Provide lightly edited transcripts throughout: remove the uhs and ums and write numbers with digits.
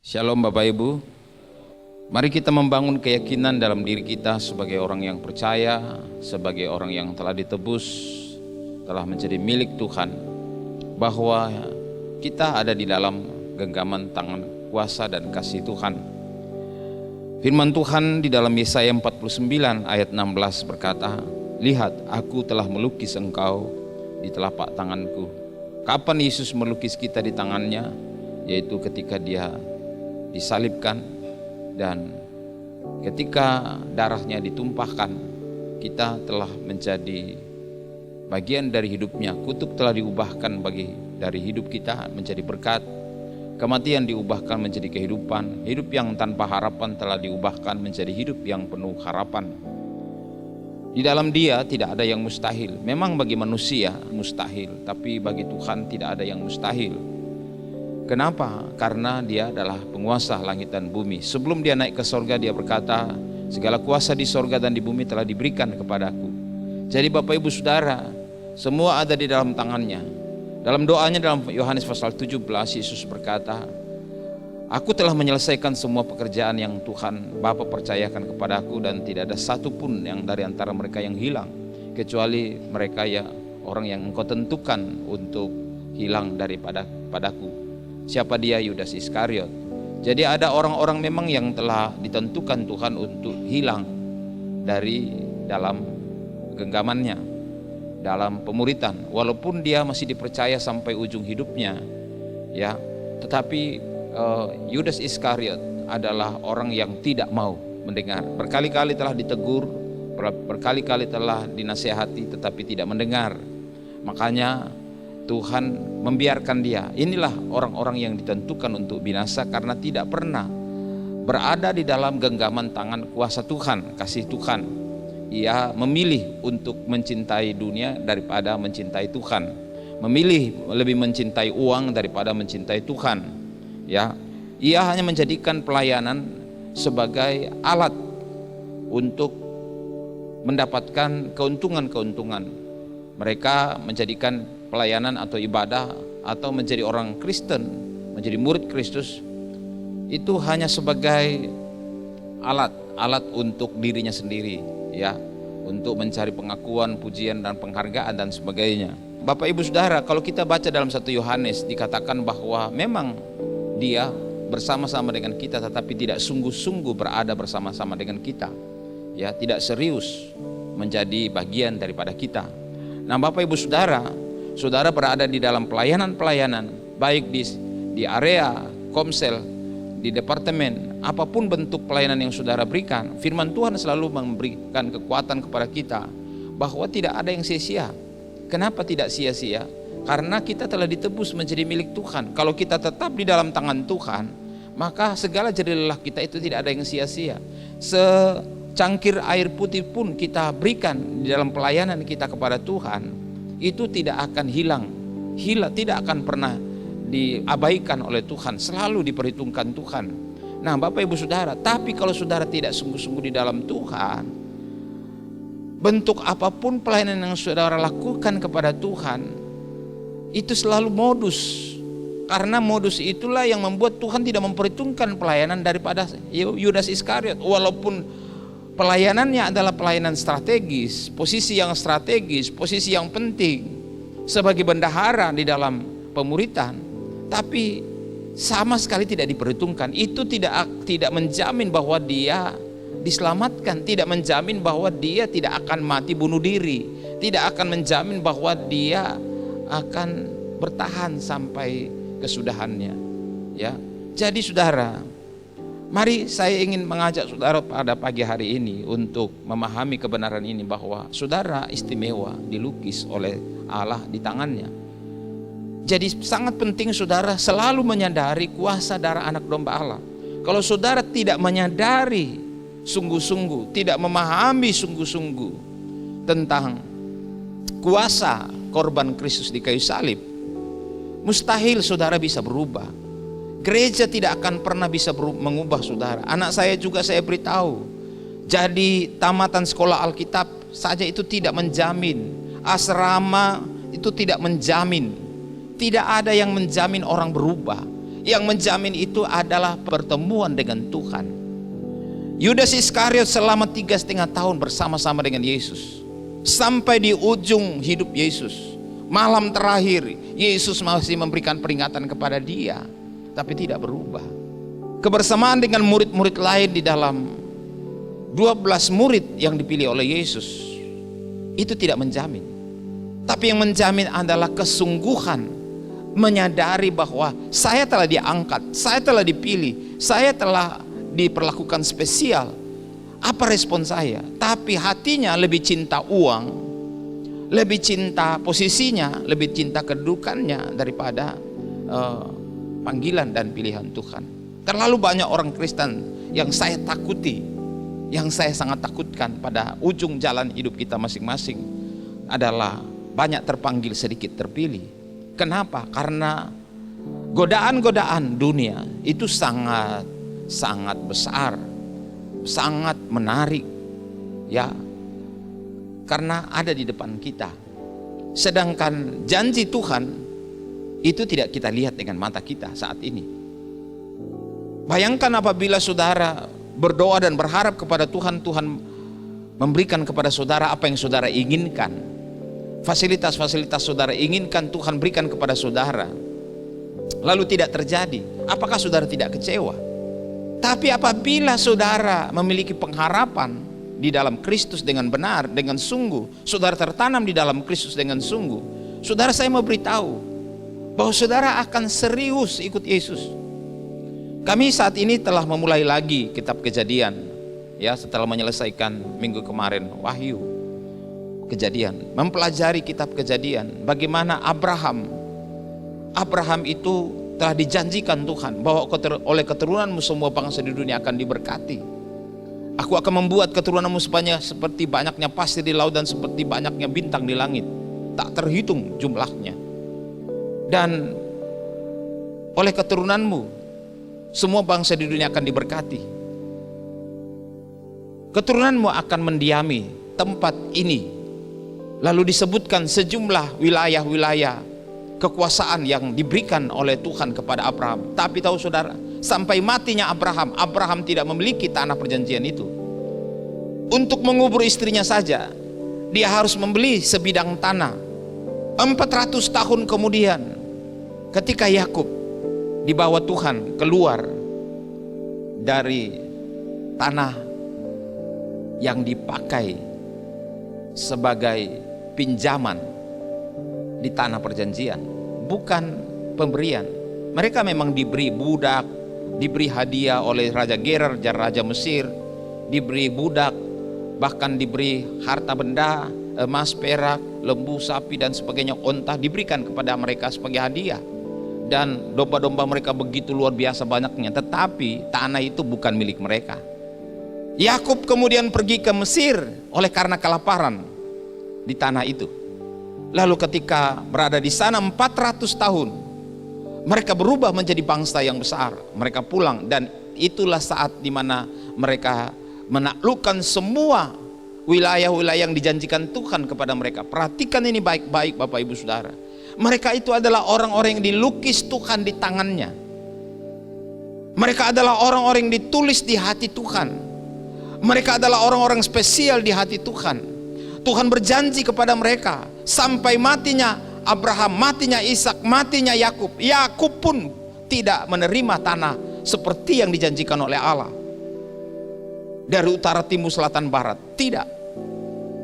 Shalom Bapak Ibu. Mari kita membangun keyakinan dalam diri kita sebagai orang yang percaya, sebagai orang yang telah ditebus, telah menjadi milik Tuhan, bahwa kita ada di dalam genggaman tangan kuasa dan kasih Tuhan. Firman Tuhan di dalam Yesaya 49 ayat 16 berkata, "Lihat, aku telah melukis engkau di telapak tanganku." Kapan Yesus melukis kita di tangannya? Yaitu ketika dia disalibkan dan ketika darahnya ditumpahkan, kita telah menjadi bagian dari hidupnya. Kutuk telah diubahkan dari hidup kita menjadi berkat. Kematian diubahkan menjadi kehidupan. Hidup yang tanpa harapan telah diubahkan menjadi hidup yang penuh harapan. Di dalam Dia tidak ada yang mustahil. Memang bagi manusia mustahil, tapi bagi Tuhan tidak ada yang mustahil. Kenapa? Karena Dia adalah penguasa langit dan bumi. Sebelum Dia naik ke sorga, Dia berkata, segala kuasa di sorga dan di bumi telah diberikan kepadaku. Jadi Bapak Ibu Saudara, semua ada di dalam tangannya. Dalam doanya dalam Yohanes pasal 17, Yesus berkata, aku telah menyelesaikan semua pekerjaan yang Tuhan Bapa percayakan kepadaku, dan tidak ada satupun yang dari antara mereka yang hilang, kecuali mereka ya orang yang Engkau tentukan untuk hilang padaku. Siapa dia? Yudas Iskariot. Jadi ada orang-orang memang yang telah ditentukan Tuhan untuk hilang dari dalam genggamannya, dalam pemuritan, walaupun dia masih dipercaya sampai ujung hidupnya, ya. Tetapi Yudas Iskariot adalah orang yang tidak mau mendengar. Berkali-kali telah ditegur, berkali-kali telah dinasihati, tetapi tidak mendengar. Makanya Tuhan membiarkan dia. Inilah orang-orang yang ditentukan untuk binasa karena tidak pernah berada di dalam genggaman tangan kuasa Tuhan, kasih Tuhan. Ia memilih untuk mencintai dunia daripada mencintai Tuhan. Memilih lebih mencintai uang daripada mencintai Tuhan. Ya, ia hanya menjadikan pelayanan sebagai alat untuk mendapatkan keuntungan-keuntungan. Mereka menjadikan pelayanan atau ibadah atau menjadi orang Kristen, menjadi murid Kristus, itu hanya sebagai alat untuk dirinya sendiri, ya, untuk mencari pengakuan, pujian dan penghargaan dan sebagainya. Bapak Ibu Saudara, kalau kita baca dalam 1 Yohanes dikatakan bahwa memang Dia bersama-sama dengan kita, tetapi tidak sungguh-sungguh berada bersama-sama dengan kita, ya, tidak serius menjadi bagian daripada kita. Nah, Bapak Ibu Saudara, saudara berada di dalam pelayanan-pelayanan, baik di area komsel, di departemen, apapun bentuk pelayanan yang saudara berikan, firman Tuhan selalu memberikan kekuatan kepada kita bahwa tidak ada yang sia-sia. Kenapa tidak sia-sia? Karena kita telah ditebus menjadi milik Tuhan. Kalau kita tetap di dalam tangan Tuhan, maka segala jerih lelah kita itu tidak ada yang sia-sia. Secangkir air putih pun kita berikan di dalam pelayanan kita kepada Tuhan, itu tidak akan hilang, tidak akan pernah diabaikan oleh Tuhan, selalu diperhitungkan Tuhan. Nah Bapak Ibu Saudara, tapi kalau saudara tidak sungguh-sungguh di dalam Tuhan, bentuk apapun pelayanan yang saudara lakukan kepada Tuhan, itu selalu modus. Karena modus itulah yang membuat Tuhan tidak memperhitungkan pelayanan daripada Yudas Iskariot. Walaupun pelayanannya adalah pelayanan strategis, posisi yang strategis, posisi yang penting sebagai bendahara di dalam pemuritan, tapi sama sekali tidak diperhitungkan. Itu tidak menjamin bahwa dia diselamatkan, tidak menjamin bahwa dia tidak akan mati bunuh diri, tidak akan menjamin bahwa dia akan bertahan sampai kesudahannya, ya. Jadi saudara, mari saya ingin mengajak saudara pada pagi hari ini untuk memahami kebenaran ini, bahwa saudara istimewa, dilukis oleh Allah di tangannya. Jadi sangat penting saudara selalu menyadari kuasa darah anak domba Allah. Kalau saudara tidak menyadari sungguh-sungguh, tidak memahami sungguh-sungguh tentang kuasa korban Kristus di kayu salib, mustahil saudara bisa berubah. Gereja tidak akan pernah bisa mengubah saudara. Anak saya juga saya beritahu, jadi tamatan sekolah Alkitab saja itu tidak menjamin, asrama itu tidak menjamin, tidak ada yang menjamin orang berubah. Yang menjamin itu adalah pertemuan dengan Tuhan. Yudas Iskariot selama 3,5 tahun bersama-sama dengan Yesus, sampai di ujung hidup Yesus. Malam terakhir Yesus masih memberikan peringatan kepada dia, tapi tidak berubah. Kebersamaan dengan murid-murid lain di dalam 12 murid yang dipilih oleh Yesus itu tidak menjamin. Tapi yang menjamin adalah kesungguhan menyadari bahwa saya telah diangkat, saya telah dipilih, saya telah diperlakukan spesial. Apa respon saya? Tapi hatinya lebih cinta uang, lebih cinta posisinya, lebih cinta kedudukannya daripada panggilan dan pilihan Tuhan. Terlalu banyak orang Kristen yang saya takuti, yang saya sangat takutkan pada ujung jalan hidup kita masing-masing adalah banyak terpanggil, sedikit terpilih. Kenapa? Karena godaan-godaan dunia itu sangat besar, sangat menarik, ya, karena ada di depan kita. Sedangkan janji Tuhan itu tidak kita lihat dengan mata kita saat ini. Bayangkan apabila saudara berdoa dan berharap kepada Tuhan, Tuhan memberikan kepada saudara apa yang saudara inginkan. Fasilitas-fasilitas saudara inginkan Tuhan berikan kepada saudara, lalu tidak terjadi. Apakah saudara tidak kecewa? Tapi apabila saudara memiliki pengharapan di dalam Kristus dengan benar, dengan sungguh, saudara tertanam di dalam Kristus dengan sungguh, saudara, saya mau beritahu bahwa saudara akan serius ikut Yesus. Kami saat ini telah memulai lagi kitab Kejadian, ya, setelah menyelesaikan minggu kemarin Wahyu, Kejadian, mempelajari kitab Kejadian, bagaimana Abraham itu telah dijanjikan Tuhan bahwa oleh keturunanmu semua bangsa di dunia akan diberkati. Aku akan membuat keturunanmu seperti banyaknya pasir di laut dan seperti banyaknya bintang di langit, tak terhitung jumlahnya. Dan oleh keturunanmu semua bangsa di dunia akan diberkati. Keturunanmu akan mendiami tempat ini. Lalu disebutkan sejumlah wilayah-wilayah kekuasaan yang diberikan oleh Tuhan kepada Abraham. Tapi tahu saudara, sampai matinya Abraham tidak memiliki tanah perjanjian itu. Untuk mengubur istrinya saja, dia harus membeli sebidang tanah. 400 tahun kemudian, ketika Yakub dibawa Tuhan keluar dari tanah yang dipakai sebagai pinjaman di tanah perjanjian, bukan pemberian. Mereka memang diberi budak, diberi hadiah oleh Raja Gerar, Raja Mesir, diberi budak, bahkan diberi harta benda, emas, perak, lembu, sapi dan sebagainya, onta diberikan kepada mereka sebagai hadiah. Dan domba-domba mereka begitu luar biasa banyaknya, tetapi tanah itu bukan milik mereka. Yakub kemudian pergi ke Mesir oleh karena kelaparan di tanah itu. Lalu ketika berada di sana 400 tahun, mereka berubah menjadi bangsa yang besar. Mereka pulang dan itulah saat dimana mereka menaklukkan semua wilayah-wilayah yang dijanjikan Tuhan kepada mereka. Perhatikan ini baik-baik Bapak Ibu Saudara. Mereka itu adalah orang-orang yang dilukis Tuhan di tangannya. Mereka adalah orang-orang yang ditulis di hati Tuhan. Mereka adalah orang-orang spesial di hati Tuhan. Tuhan berjanji kepada mereka sampai matinya Abraham, matinya Ishak, matinya Yakub. Yakub pun tidak menerima tanah seperti yang dijanjikan oleh Allah. Dari utara, timur, selatan, barat, tidak.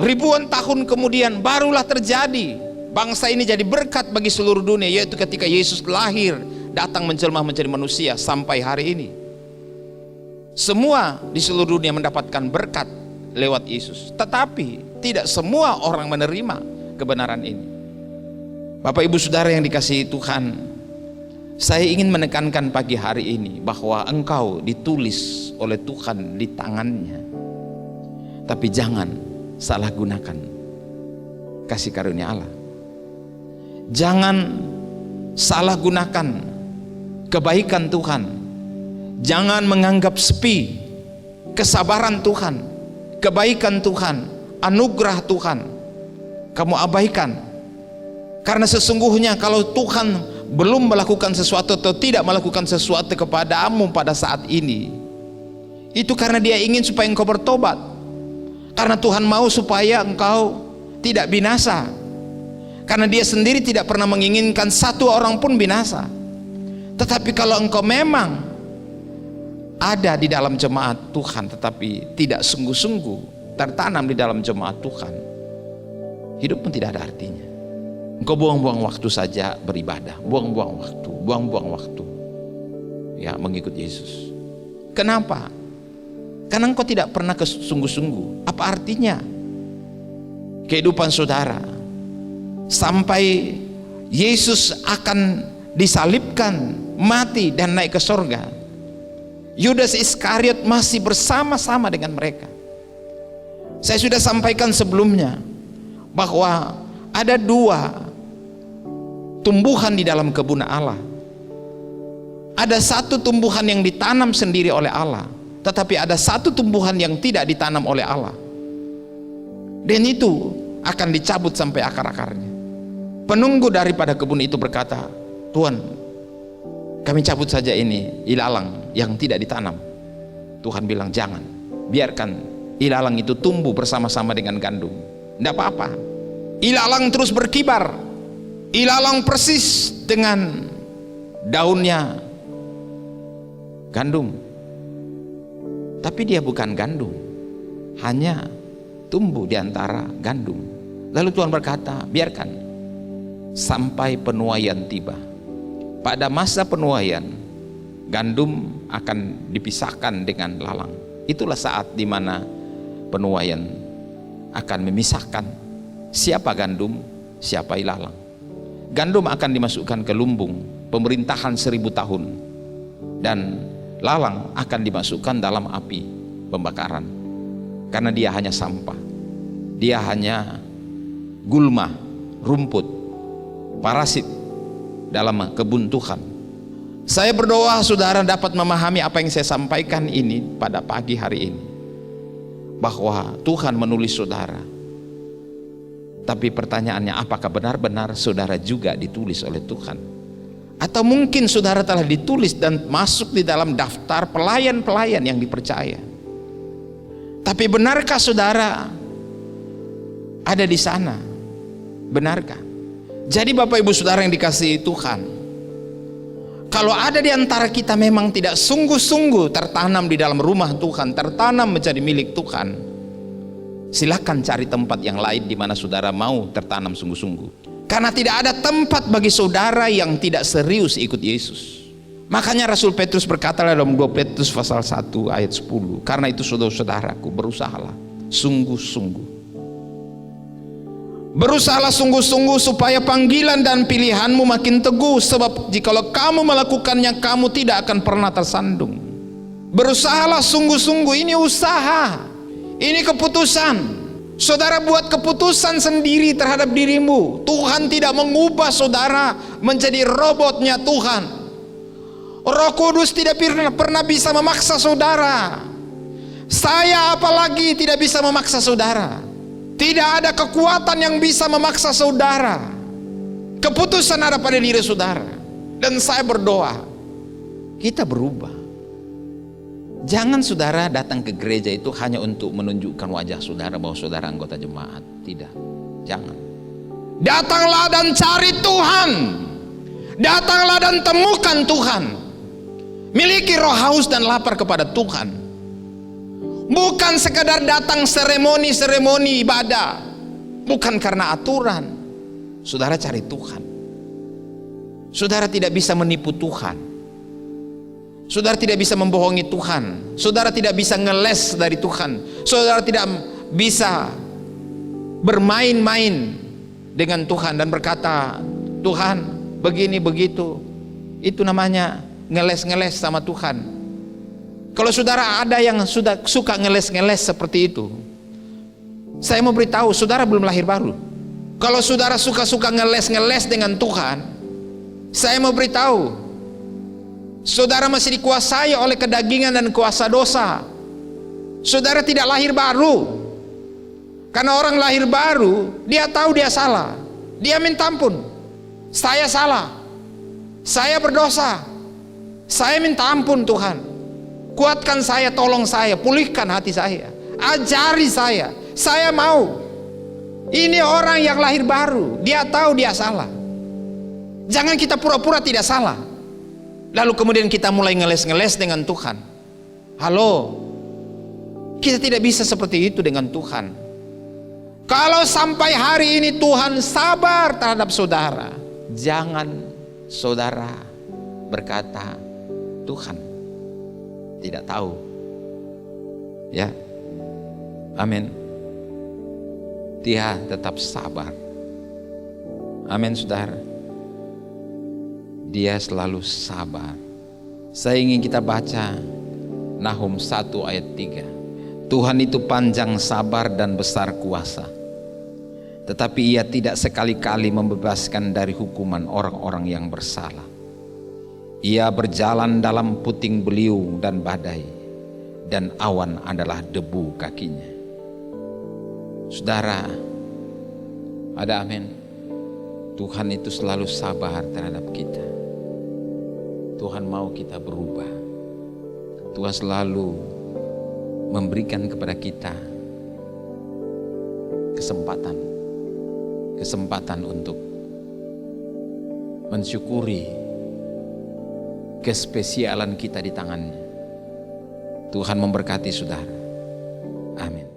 Ribuan tahun kemudian barulah terjadi. Bangsa ini jadi berkat bagi seluruh dunia, yaitu ketika Yesus lahir, datang menjelma menjadi manusia sampai hari ini. Semua di seluruh dunia mendapatkan berkat lewat Yesus. Tetapi tidak semua orang menerima kebenaran ini. Bapak Ibu Saudara yang dikasihi Tuhan, saya ingin menekankan pagi hari ini bahwa engkau ditulis oleh Tuhan di tangannya. Tapi jangan salah gunakan kasih karunia Allah. Jangan salah gunakan kebaikan Tuhan. Jangan menganggap sepi kesabaran Tuhan, kebaikan Tuhan, anugerah Tuhan kamu abaikan. Karena sesungguhnya kalau Tuhan belum melakukan sesuatu atau tidak melakukan sesuatu kepadamu pada saat ini, itu karena dia ingin supaya engkau bertobat. Karena Tuhan mau supaya engkau tidak binasa. Karena dia sendiri tidak pernah menginginkan satu orang pun binasa. Tetapi kalau engkau memang ada di dalam jemaat Tuhan tetapi tidak sungguh-sungguh tertanam di dalam jemaat Tuhan, hidupmu tidak ada artinya. Engkau buang-buang waktu saja beribadah, buang-buang waktu ya mengikut Yesus. Kenapa? Karena engkau tidak pernah sungguh-sungguh. Apa artinya kehidupan saudara sampai Yesus akan disalibkan, mati dan naik ke sorga? Yudas Iskariot masih bersama-sama dengan mereka. Saya sudah sampaikan sebelumnya bahwa ada dua tumbuhan di dalam kebun Allah. Ada satu tumbuhan yang ditanam sendiri oleh Allah, tetapi ada satu tumbuhan yang tidak ditanam oleh Allah, dan itu akan dicabut sampai akar-akarnya. Penunggu daripada kebun itu berkata, Tuhan, kami cabut saja ini ilalang yang tidak ditanam. Tuhan bilang, jangan, biarkan ilalang itu tumbuh bersama-sama dengan gandum. Tidak apa-apa. Ilalang terus berkibar, ilalang persis dengan daunnya gandum, tapi dia bukan gandum, hanya tumbuh di antara gandum. Lalu Tuhan berkata, biarkan sampai penuaian tiba. Pada masa penuaian, gandum akan dipisahkan dengan lalang. Itulah saat dimana penuaian akan memisahkan siapa gandum, siapa ilalang. Gandum akan dimasukkan ke lumbung pemerintahan 1000 tahun, dan lalang akan dimasukkan dalam api pembakaran, karena dia hanya sampah, dia hanya gulma, rumput, parasit dalam kebun Tuhan. Saya berdoa saudara dapat memahami apa yang saya sampaikan ini pada pagi hari ini, bahwa Tuhan menulis saudara. Tapi pertanyaannya, apakah benar-benar saudara juga ditulis oleh Tuhan? Atau mungkin saudara telah ditulis dan masuk di dalam daftar pelayan-pelayan yang dipercaya, tapi benarkah saudara ada di sana? Benarkah? Jadi Bapak Ibu Saudara yang dikasihi Tuhan, kalau ada di antara kita memang tidak sungguh-sungguh tertanam di dalam rumah Tuhan, tertanam menjadi milik Tuhan, silakan cari tempat yang lain di mana saudara mau tertanam sungguh-sungguh. Karena tidak ada tempat bagi saudara yang tidak serius ikut Yesus. Makanya Rasul Petrus berkata dalam 2 Petrus pasal 1 ayat 10, karena itu saudara-saudaraku, berusahalah sungguh-sungguh. Berusahalah sungguh-sungguh supaya panggilan dan pilihanmu makin teguh, sebab jikalau kamu melakukannya, kamu tidak akan pernah tersandung. Berusahalah sungguh-sungguh, ini usaha, ini keputusan. Saudara buat keputusan sendiri terhadap dirimu. Tuhan tidak mengubah saudara menjadi robotnya Tuhan. Roh Kudus tidak pernah bisa memaksa saudara. Saya apalagi tidak bisa memaksa saudara. Tidak ada kekuatan yang bisa memaksa saudara. Keputusan ada pada diri saudara. Dan saya berdoa, kita berubah. Jangan saudara datang ke gereja itu hanya untuk menunjukkan wajah saudara bahwa saudara anggota jemaat. Tidak, jangan. Datanglah dan cari Tuhan. Datanglah dan temukan Tuhan. Miliki roh haus dan lapar kepada Tuhan. Bukan sekadar datang seremoni-seremoni ibadah, bukan karena aturan. Saudara cari Tuhan. Saudara tidak bisa menipu Tuhan. Saudara tidak bisa membohongi Tuhan. Saudara tidak bisa ngeles dari Tuhan. Saudara tidak bisa bermain-main dengan Tuhan dan berkata, Tuhan begini begitu. Itu namanya ngeles-ngeles sama Tuhan. Kalau saudara ada yang sudah suka ngeles-ngeles seperti itu, saya mau beritahu, saudara belum lahir baru. Kalau saudara suka-suka ngeles-ngeles dengan Tuhan, saya mau beritahu, saudara masih dikuasai oleh kedagingan dan kuasa dosa. Saudara tidak lahir baru. Karena orang lahir baru, dia tahu dia salah, dia minta ampun. Saya salah, Saya berdosa. Saya minta ampun Tuhan. Kuatkan saya, tolong saya, pulihkan hati saya. Ajari saya. Saya mau. Ini orang yang lahir baru. Dia tahu dia salah. Jangan kita pura-pura tidak salah. Lalu kemudian kita mulai ngeles-ngeles dengan Tuhan. Halo. Kita tidak bisa seperti itu dengan Tuhan. Kalau sampai hari ini Tuhan sabar terhadap saudara, jangan saudara berkata Tuhan tidak tahu. Ya. Amin. Dia tetap sabar. Amin saudara. Dia selalu sabar. Saya ingin kita baca Nahum 1 ayat 3. Tuhan itu panjang sabar dan besar kuasa, tetapi Ia tidak sekali-kali membebaskan dari hukuman orang-orang yang bersalah. Ia berjalan dalam puting beliung dan badai, dan awan adalah debu kakinya. Saudara, ada amin. Tuhan itu selalu sabar terhadap kita. Tuhan mau kita berubah. Tuhan selalu memberikan kepada kita kesempatan untuk mensyukuri kespesialan kita di tangannya. Tuhan memberkati saudara. Amin.